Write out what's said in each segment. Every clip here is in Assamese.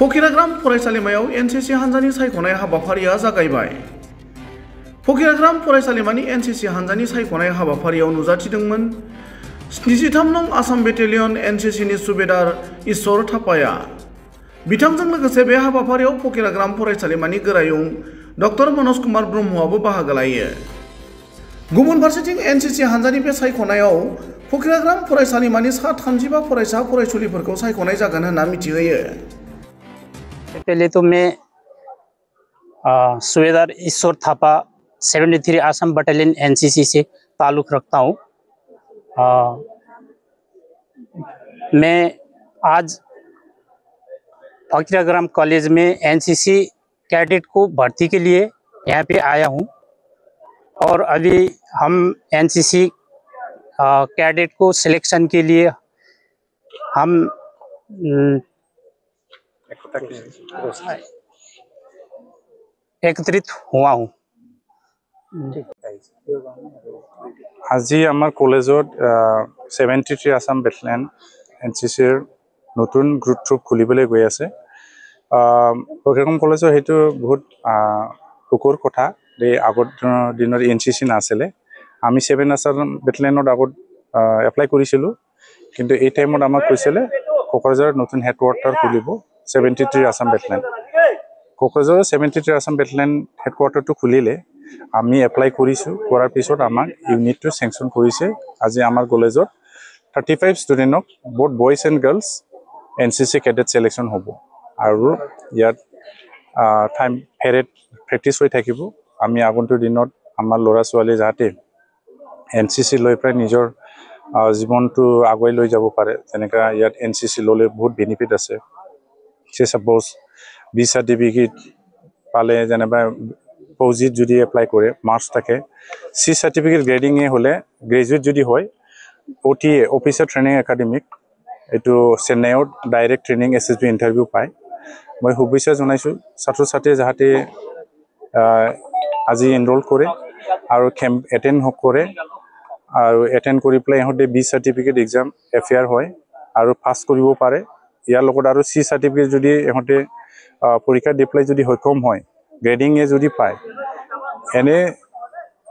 फकिराग्राम फरायसालिमायाव एनसीसी हान्जानि सायख'नाय हाबाफारिया जागायबाय। फकिराग्राम फरायसालिमानि एनसीसी हान्जानि सायख'नाय हाबाफारियाव नुजाथिदोंमोन 73 नं आसाम बेटेलियन एनसीसीनि सुबेदार ईश्वर थापाया। बिथांजों लोगोसे बे हाबाफारियाव फकिराग्राम फरायसालिमानि गोरायुं डॉ मनोज कुमार ब्रह्मआबो बाहागो लायो। गुबुन फारसेथिं एनसीसी हान्जानि बे सायख'नायाव फकिराग्राम फरायसालिमानि सा 35 फरायसा फरायसुलिफोरखौ सायख'नाय जागोन होनना मिथिहोयो। पहले तो मैं सुबेदार ईश्वर थापा 73 आसाम बटालियन एनसीसी से ताल्लुक़ रखता हूँ। मैं आज फकीराग्राम कॉलेज में एनसीसी कैडेट को भर्ती के लिए यहाँ पे आया हूँ और अभी हम एनसीसी कैडेट को सिलेक्शन के लिए हम एकत्रित हुआ हूँ। আজি আমাৰ কলেজত 73 আসাম বেটেলিয়ন এনসিসিৰ নতুন গ্ৰুপ খুলিবলৈ গৈ আছে। ফকিৰাগ্ৰাম কলেজৰ হেতু বহুত সুখৰ কথা যে আগৰ দিনৰ এনসিসি নাছিলে। আমি 7 আসাম বেটেলিয়নত আগত এপ্লাই কৰিছিলো, কিন্তু এই টাইমত আমাক কৈছিলে কোকৰাঝাৰত নতুন হেডকোৱাৰ্টাৰ খুলিব 73 আসাম বেটেলিয়ন। কোকৰাঝাৰৰ 73 আসাম বেটেলিয়ন হেডকোৱাৰ্টাৰটো খুলিলে আমি এপ্লাই কৰিছো, কৰাৰ পিছত আমাক ইউনিটটো সেংশন কৰিছে। আজি আমাৰ কলেজত 35 ষ্টুডেণ্টক both boys and girls NCC cadet selection হ'ব আৰু ইয়াত টাইম পেৰেড প্ৰেক্টিছ হৈ থাকিব। আমি আগন্তুক দিনত আমাৰ ল'ৰা ছোৱালী যাতে এনসিসি লৈ প্ৰায় নিজৰ জীৱনটো আগুৱাই লৈ যাব পাৰে, তেনেকা ইয়াত এনসিসি ল'লে বহুত বেনিফিট আছে। সে সাপোজ বি সাৰ্টিফিকেট পালে, যেনেবা ফৌজিত যদি এপ্লাই কৰে মাৰ্কস থাকে, সি সাৰ্টিফিকেট গ্ৰেডিং হলে গ্ৰেজুৱেট যদি হয় OTA অফিচাৰ ট্ৰেইনিং একাডেমিক এইটো চেন্নাইত ডাইৰেক্ট ট্ৰেইনিং SSB ইণ্টাৰভিউ পায়। মই শুভেচ্ছা জনাইছোঁ ছাত্ৰ ছাত্ৰীয়ে যাতে আজি এনৰোল কৰে আৰু কেম্প এটেণ্ড কৰে আৰু এটেণ্ড কৰি পেলাই ইহঁতে বি সাৰ্টিফিকেট এক্সাম FAR হয় আৰু পাছ কৰিব পাৰে। ইয়াৰ লগত আৰু সি সাৰ্টিফিকেট যদি ইহঁতে পৰীক্ষা দি পেলাই যদি সক্ষম হয়, গ্ৰেডিং যদি পায়, এনে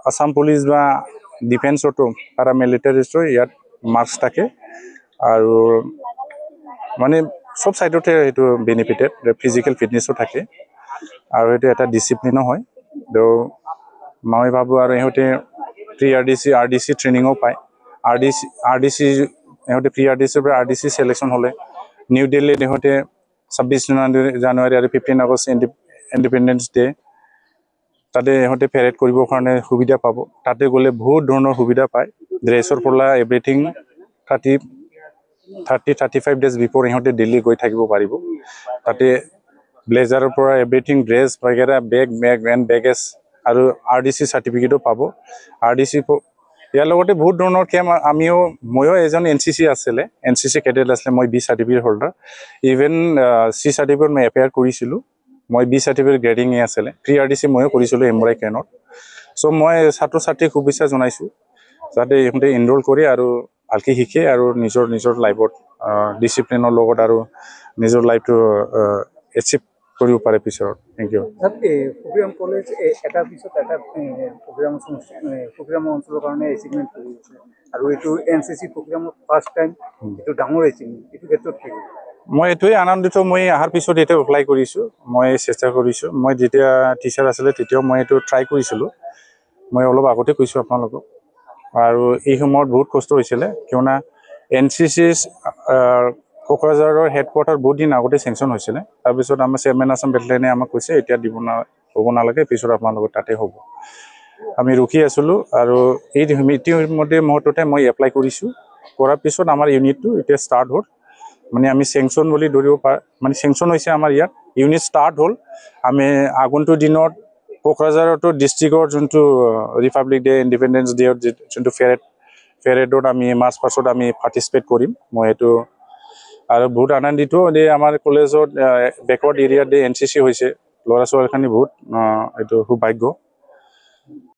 আসাম পুলিচ বা ডিফেন্সতো পাৰামিলিটাৰীটো ইয়াত মাৰ্কস থাকে আৰু মানে সব সাইডতে এইটো বেনিফিটেড। ফিজিক্যাল ফিটনেসও থাকে আৰু এইটো এটা ডিসিপ্লিনো হয়। তো মই ভাবো আৰু ইহঁতে প্ৰি RDC ট্ৰেইনিংও পায়। RDC ইহঁতে প্ৰি RDC পৰা RDC সিলেকশন হলে নিউ দিল্লীত ইহঁতে 26 জানুৱাৰী আৰু 15 আগষ্ট ইণ্ডিপেণ্ডেন্স ডে তাতে ইহঁতে পেৰেড কৰিবৰ কাৰণে সুবিধা পাব। তাতে গ'লে বহুত ধৰণৰ সুবিধা পায়। ড্ৰেছৰ পৰা এভৰিথিং 35 ডেজ বিফোৰ ইহঁতে দিল্লী গৈ থাকিব পাৰিব। তাতে ব্লেজাৰৰ পৰা এভৰিথিং ড্ৰেছ বাগেৰা বেগ এণ্ড বেগেজ আৰু RDC সাৰ্টিফিকেটো পাব। RDC ইয়াৰ লগতে বহুত ধৰণৰ কেম্প ময়ো এজন এনসিসি আছিলে, এনসিসি কেডেট আছিলে। মই বি সাৰ্টিফিকেট হোল্ডাৰ। ইভেন সি সাৰ্টিফিকেট মই FAR কৰিছিলোঁ। মই বি সাৰ্টিফিকেট গ্ৰেডিং আছিলে। প্ৰি RDC ময়ো কৰিছিলোঁ এমৰাই কেনত। চ' মই ছাত্ৰ ছাত্ৰীক শুভেচ্ছা জনাইছোঁ যাতে ইহঁতে এনৰোল কৰে আৰু ভালকৈ শিকে আৰু নিজৰ লাইফত ডিচিপ্লিনৰ লগত আৰু নিজৰ লাইফটো এচিভ কৰিব পাৰে পিছত। Thank U. ফকিৰাগ্ৰাম কলেজ এটা পিছত এটা ফকিৰাগ্ৰাম অঞ্চলৰ কাৰণে এচিভমেণ্ট কৰি আছে আৰু এইটো এনসিসি ফকিৰাগ্ৰামৰ ফাৰ্ষ্ট টাইম, এইটো ডাঙৰ এচিভমেণ্ট। এইটো ক্ষেত্ৰত কি মই এইটোৱে আনন্দিত। মই অহাৰ পিছত এতিয়া এপ্লাই কৰিছোঁ, মই চেষ্টা কৰিছোঁ। মই যেতিয়া টিচাৰ আছিলে তেতিয়াও মই এইটো ট্ৰাই কৰিছিলোঁ। মই অলপ আগতে কৈছোঁ আপোনালোকক। আৰু এই সময়ত বহুত কষ্ট হৈছিলে, কিয়না এনসিসি কোকৰাঝাৰৰ হেডকোৱাৰ্টাৰ বহুত দিন আগতে চেংচন হৈছিলে। তাৰপিছত আমাৰ 7 আসাম বেটেলিয়নে আমাক কৈছে এতিয়া হ'ব নালাগে, পিছত আপোনালোকৰ তাতে হ'ব। আমি ৰখি আছিলোঁ আৰু এই মুহূৰ্ততে মই এপ্লাই কৰিছোঁ। কৰাৰ পিছত আমাৰ ইউনিটটো এতিয়া ষ্টাৰ্ট হ'ল। মানে আমি চেংচন বুলি ধৰিব মানে চেংচন হৈছে আমাৰ ইয়াত, ইউনিট ষ্টাৰ্ট হ'ল। আমি আগন্তুক দিনত কোকৰাঝাৰতো ডিষ্ট্ৰিক্টৰ যোনটো ৰিপাব্লিক ডে ইণ্ডিপেণ্ডেন্স ডেৰ যোনটো পেৰেডত আমি মাৰ্চ পাছত আমি পাৰ্টিচিপেট কৰিম। মই এইটো আৰু বহুত আনন্দিত যে আমাৰ কলেজত বেকৱাৰ্ড এৰিয়াত এনসিসি হৈছে। ল'ৰা ছোৱালীখিনি বহুত এইটো সৌভাগ্য।